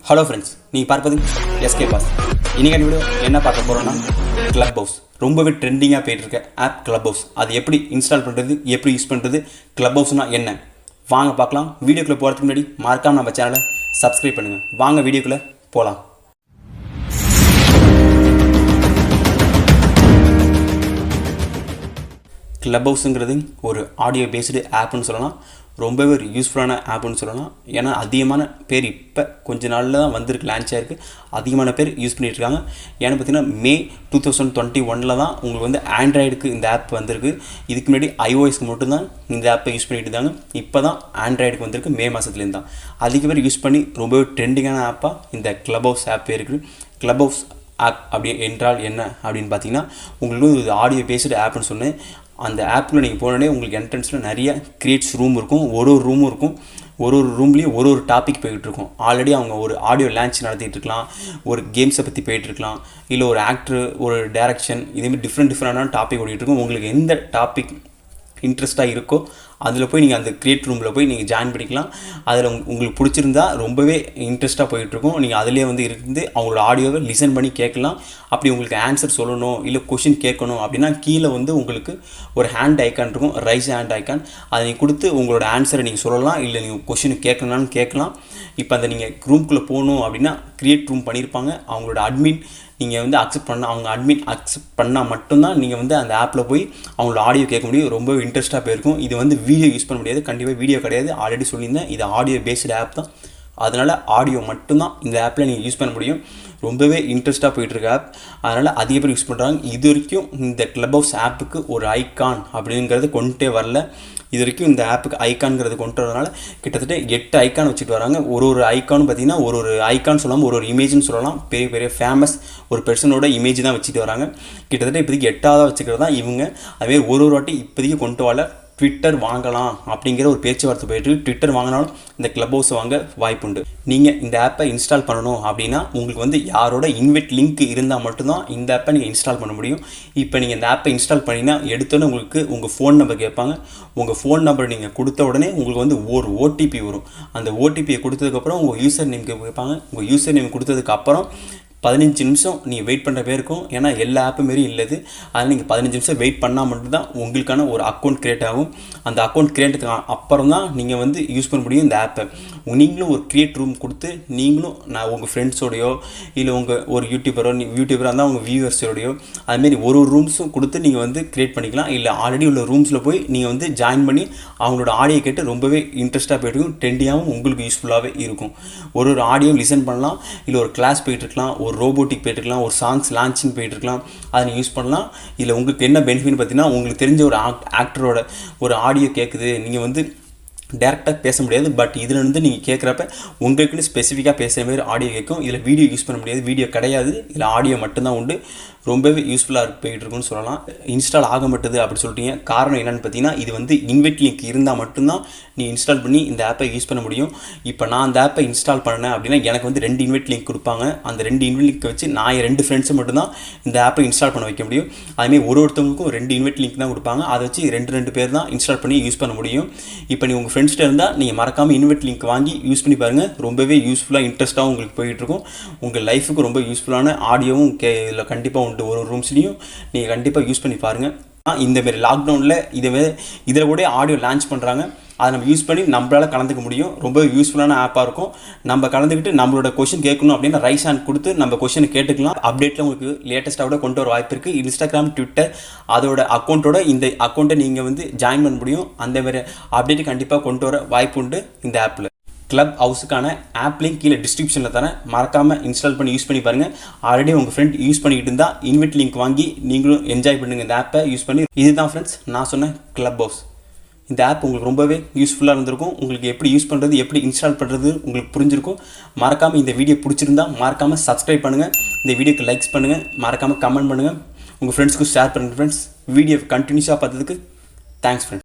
Hello friends, நீங்கள் பார்ப்பது SK pass. இன்றைக்கி வீடியோ என்ன பார்க்க போகிறோன்னா கிளப் ஹவுஸ். ரொம்பவே ட்ரெண்டிங்காக போயிட்டுருக்க ஆப் கிளப் ஹவுஸ். அது எப்படி இன்ஸ்டால் பண்ணுறது, எப்படி யூஸ் பண்ணுறது, கிளப் ஹவுஸ்னால் என்ன, வாங்க பார்க்கலாம். வீடியோக்குள்ளே போகிறதுக்கு முன்னாடி மறக்காமல் நம்ம சேனலை சப்ஸ்கிரைப் பண்ணுங்கள். வாங்க வீடியோக்குள்ளே போகலாம். கிளப் ஹவுஸுங்கிறது ஒரு ஆடியோ பேஸ்டு ஆப்னு சொல்லலாம். ரொம்பவே ஒரு யூஸ்ஃபுல்லான ஆப்னு சொல்லலாம். ஏன்னா அதிகமான பேர் இப்போ கொஞ்ச நாளில் தான் வந்திருக்கு, லான்ச் ஆகிருக்கு. அதிகமான பேர் யூஸ் பண்ணிகிட்ருக்காங்க. ஏன்னு பார்த்தீங்கன்னா May 2021 தான் உங்களுக்கு வந்து ஆண்ட்ராய்டுக்கு இந்த ஆப் வந்திருக்கு. இதுக்கு முன்னாடி iOSக்கு மட்டும்தான் இந்த ஆப்பை யூஸ் பண்ணிகிட்டு இருந்தாங்க. இப்போ தான் ஆண்ட்ராய்டுக்கு வந்திருக்கு, மே மாதத்துலேருந்து தான். அதிக பேர் யூஸ் பண்ணி ரொம்பவே ட்ரெண்டிங்கான ஆப்பாக இந்த கிளப் ஹவுஸ் ஆப் இருக்குது. கிளப் ஹவுஸ் ஆப் அப்படி என்றால் என்ன அப்படின்னு பார்த்தீங்கன்னா, உங்களுக்கு இது ஆடியோ பேஸ்டு ஆப்னு சொன்னேன். அந்த ஆப்பில் நீங்கள் போனோடனே உங்களுக்கு என்ட்ரன்ஸில் நிறைய கிரியேட்ஸ் ரூம் இருக்கும். ஒரு ரூமும் இருக்கும். ஒரு ரூம்லேயும் ஒரு டாபிக் போய்கிட்டு இருக்கும். ஆல்ரெடி அவங்க ஒரு ஆடியோ லான்ச் நடத்திட்டு இருக்கலாம், ஒரு கேம்ஸை பற்றி போயிட்டுருக்கலாம், இல்லை ஒரு ஆக்டர், ஒரு டைரக்ஷன், இதேமாதிரி டிஃப்ரெண்டான டாபிக் ஓடிட்டுருக்கும். உங்களுக்கு எந்த டாபிக் இன்ட்ரெஸ்ட்டாக இருக்கோ அதில் போய் நீங்கள் அந்த கிரியேட் ரூமில் போய் நீங்கள் ஜாயின் பண்ணிக்கலாம். அதில் உங்களுக்கு பிடிச்சிருந்தா ரொம்பவே இன்ட்ரெஸ்ட்டாக போயிட்டுருக்கும். நீங்கள் அதிலே வந்து இருந்து அவங்களோட ஆடியோவை லிசன் பண்ணி கேட்கலாம். அப்படி உங்களுக்கு ஆன்சர் சொல்லணும், இல்லை கொஷின் கேட்கணும் அப்படின்னா கீழே வந்து உங்களுக்கு ஒரு ஹேண்ட் ஐக்கான் இருக்கும், ரைஸ் ஹேண்ட் ஐக்கான். அதை நீங்கள் கொடுத்து உங்களோட ஆன்சரை நீங்கள் சொல்லலாம், இல்லை நீங்கள் கொஷின் கேட்கணும்னு கேட்கலாம். இப்போ அந்த நீங்கள் ரூம்குள்ளே போகணும் அப்படின்னா கிரியேட் ரூம் பண்ணியிருப்பாங்க. அவங்களோட அட்மின் நீங்கள் வந்து அக்செப்ட் பண்ணால், அவங்க அட்மின் அக்செப்ட் பண்ணால் மட்டும்தான் நீங்கள் வந்து அந்த ஆப்பில் போய் அவங்களோட ஆடியோ கேட்க முடியும். ரொம்ப இன்ட்ரெஸ்ட்டாக போயிருக்கும். இது வந்து வீடியோ யூஸ் பண்ண முடியாது, கண்டிப்பாக வீடியோ கிடையாது. ஆல்ரெடி சொல்லியிருந்தேன், இது ஆடியோ பேஸ்டு ஆப் தான். அதனால் ஆடியோ மட்டும்தான் இந்த ஆப்பில் நீங்கள் யூஸ் பண்ண முடியும். ரொம்பவே இன்ட்ரெஸ்ட்டாக போயிட்டுருக்க ஆப். அதனால் அதிக பேர் யூஸ் பண்ணுறாங்க. இது வரைக்கும் இந்த கிளப் ஹவுஸ் ஆப்புக்கு ஒரு ஐகான் அப்படிங்கிறது கொண்டுட்டே வரல. இது வரைக்கும் இந்த ஆப்புக்கு ஐக்கான்ங்கிறது கொண்டு வரதுனால கிட்டத்தட்ட 8 ஐக்கான் வச்சுட்டு வராங்க. ஒரு ஐக்கானும் பார்த்திங்கன்னா ஒரு ஐக்கான் சொல்லாமல் ஒரு இமேஜ்னு சொல்லலாம். பெரிய பெரிய ஃபேமஸ் ஒரு பெர்சனோட இமேஜ் தான் வச்சுட்டு வராங்க. கிட்டத்தட்ட இப்போதைக்கு 8ஆவதாக வச்சுக்கிறது தான் இவங்க. அதுவே ஒரு வாட்டி இப்போதைக்கு கொண்டு வரல. ட்விட்டர் வாங்கலாம் அப்படிங்கிற ஒரு பேச்சுவார்த்தை போயிட்டு, ட்விட்டர் வாங்கினாலும் இந்த கிளப் ஹவுஸ் வாங்க வாய்ப்புண்டு. நீங்கள் இந்த ஆப்பை இன்ஸ்டால் பண்ணணும் அப்படின்னா உங்களுக்கு வந்து யாரோட இன்வைட் லிங்க் இருந்தால் மட்டும்தான் இந்த ஆப்பை நீங்கள் இன்ஸ்டால் பண்ண முடியும். இப்போ நீங்கள் இந்த ஆப்பை இன்ஸ்டால் பண்ணிங்கன்னா எடுத்தோன்னே உங்களுக்கு உங்கள் ஃபோன் நம்பர் கேட்பாங்க. உங்கள் ஃபோன் நம்பர் நீங்கள் கொடுத்த உடனே உங்களுக்கு வந்து ஒரு ஓடிபி வரும். அந்த ஓடிபியை கொடுத்ததுக்கப்புறம் உங்கள் யூசர் நேம் கேட்பாங்க. உங்கள் யூசர் நேம் கொடுத்ததுக்கப்புறம் 15 நிமிஷம் நீங்கள் வெயிட் பண்ணுற பேர் இருக்கும். ஏன்னா எல்லா ஆப்பு மாரி இல்லது. அதனால் நீங்கள் 15 நிமிஷம் வெயிட் பண்ணால் மட்டும்தான் உங்களுக்கான ஒரு அக்கௌண்ட் க்ரியேட் ஆகும். அந்த அக்கௌண்ட் க்ரியேட்டுக்கு அப்புறம் தான் நீங்கள் வந்து யூஸ் பண்ண முடியும் இந்த ஆப்பை. நீங்களும் ஒரு க்ரியேட் ரூம் கொடுத்து நீங்களும் உங்கள் ஃப்ரெண்ட்ஸோடையோ இல்லை உங்கள் ஒரு யூடியூபராக இருந்தால் உங்கள் வியூவர்ஸோடையோ அதுமாரி ஒரு ரூம்ஸும் கொடுத்து நீங்கள் வந்து க்ரியேட் பண்ணிக்கலாம். இல்லை ஆல்ரெடி உள்ள ரூம்ஸில் போய் நீங்கள் வந்து ஜாயின் பண்ணி அவங்களோட ஆடியோ கேட்டு ரொம்பவே இன்ட்ரெஸ்ட்டாக போய்ட்டுருக்கும். ட்ரெண்டியாகவும் உங்களுக்கு யூஸ்ஃபுல்லாகவே இருக்கும். ஒரு ஆடியோ லிசன் பண்ணலாம், இல்லை ஒரு கிளாஸ் போயிட்டுருக்கலாம், ஒரு ரோபோட்டிக் போயிட்டுருக்கலாம், ஒரு சாங்ஸ் லான்ச்சிங் போயிட்டுருக்கலாம். அதை நீங்கள் யூஸ் பண்ணலாம். இதில் உங்களுக்கு என்ன பெனிஃபிட்னு பார்த்தீங்கன்னா, உங்களுக்கு தெரிஞ்ச ஒரு ஆக்டரோட ஒரு ஆடியோ கேட்குது, நீங்கள் வந்து டேரெக்டாக பேச முடியாது. பட் இதில் இருந்து நீங்கள் கேட்குறப்ப உங்களுக்குன்னு ஸ்பெசிஃபிக்காக பேசுகிற மாதிரி ஆடியோ கேட்கும். இதில் வீடியோ யூஸ் பண்ண முடியாது, வீடியோ கிடையாது. இதில் ஆடியோ மட்டும்தான் உண்டு. ரொம்பவே யூஸ்ஃபுல்லாக போயிட்டுருக்குன்னு சொல்லலாம். இன்ஸ்டால் ஆக மாட்டுது அப்படி சொல்லிட்டீங்க. காரணம் என்னென்னு பார்த்தீங்கன்னா, இது வந்து இன்வைட் லிங்க் இருந்தால் மட்டும்தான் நீ இன்ஸ்டால் பண்ணி இந்த ஆப்பை யூஸ் பண்ண முடியும். இப்போ நான் அந்த ஆப்பை இன்ஸ்டால் பண்ணேன் அப்படின்னா எனக்கு வந்து 2 இன்வைட் லிங்க் கொடுப்பாங்க. அந்த 2 இன்வைட் லிங்க் வச்சு நான் 2 ஃப்ரெண்ட்ஸை மட்டும்தான் இந்த ஆப்பை இன்ஸ்டால் பண்ண வைக்க முடியும். அதுமாதிரி ஒருத்தவங்களுக்கும் 2 இன்வைட் லிங்க் தான் கொடுப்பாங்க. அதை வச்சு 2 பேர் தான் இன்ஸ்டால் பண்ணி யூஸ் பண்ண முடியும். இப்போ நீ உங்கள் ஃப்ரெண்ட்ஸ்கிட்ட இருந்தால் நீங்கள் மறக்காமல் இன்வைட் லிங்க் வாங்கி யூஸ் பண்ணி பாருங்கள். ரொம்பவே யூஸ்ஃபுல்லாக இன்ட்ரெஸ்ட்டாகவும் உங்களுக்கு போயிட்டுருக்கும். உங்கள் லைஃபுக்கு ரொம்ப யூஸ்ஃபுல்லான ஆடியோவும் இதில் கண்டிப்பாக உண்டு. ஒரு ரூம்ஸ்லையும் நீங்கள் கண்டிப்பாக யூஸ் பண்ணி பாருங்கள். இந்தமாரி லாக்டவுனில் இதில் கூட ஆடியோ லான்ச் பண்ணுறாங்க. அதை நம்ம யூஸ் பண்ணி நம்மளால் கலந்துக்க முடியும். ரொம்ப யூஸ்ஃபுல்லான ஆப்பாக இருக்கும். நம்ம கலந்துக்கிட்டு நம்மளோட கொஷின் கேட்கணும் அப்படின்னா ரைஸ் ஹேண்ட் கொடுத்து நம்ம கொஷினை கேட்டுக்கலாம். அப்டேட்டில் உங்களுக்கு லேட்டஸ்ட்டாக கூட கொண்டு வர வாய்ப்பு இருக்குது. இன்ஸ்டாகிராம், ட்விட்டர் அதோட அக்கௌண்ட்டோட இந்த அக்கௌண்ட்டை நீங்கள் வந்து ஜாயின் பண்ண முடியும். அந்த மாதிரி அப்டேட்டு கண்டிப்பாக கொண்டு வர வாய்ப்பு உண்டு இந்த ஆப்பில். கிளப் ஹவுஸுக்கான ஆப் லிங்க் கீழே டிஸ்கிரிப்ஷனில் தரேன். மறக்காமல் இன்ஸ்டால் பண்ணி யூஸ் பண்ணி பாருங்கள். ஆல்ரெடி உங்கள் ஃப்ரெண்ட் யூஸ் பண்ணிக்கிட்டு இருந்தால் இன்வைட் லிங்க் வாங்கி நீங்களும் என்ஜாய் பண்ணுங்கள் இந்த ஆப்பை யூஸ் பண்ணி. இதுதான் ஃப்ரெண்ட்ஸ் நான் சொன்ன கிளப் ஹவுஸ். இந்த ஆப் உங்களுக்கு ரொம்பவே யூஸ்ஃபுல்லாக இருந்திருக்கும். உங்களுக்கு எப்படி யூஸ் பண்ணுறது, எப்படி இன்ஸ்டால் பண்ணுறது உங்களுக்கு புரிஞ்சிருக்கும். மறக்காமல் இந்த வீடியோ பிடிச்சிருந்தா மறக்காமல் சப்ஸ்கிரைப் பண்ணுங்கள். இந்த வீடியோக்கு லைக்ஸ் பண்ணுங்கள். மறக்காமல் கமெண்ட் பண்ணுங்கள். உங்கள் ஃப்ரெண்ட்ஸ்க்கு ஷேர் பண்ணுங்கள். ஃப்ரெண்ட்ஸ் வீடியோ கண்டினியூஸாக பார்த்ததுக்கு தேங்க்ஸ் ஃப்ரெண்ட்ஸ்.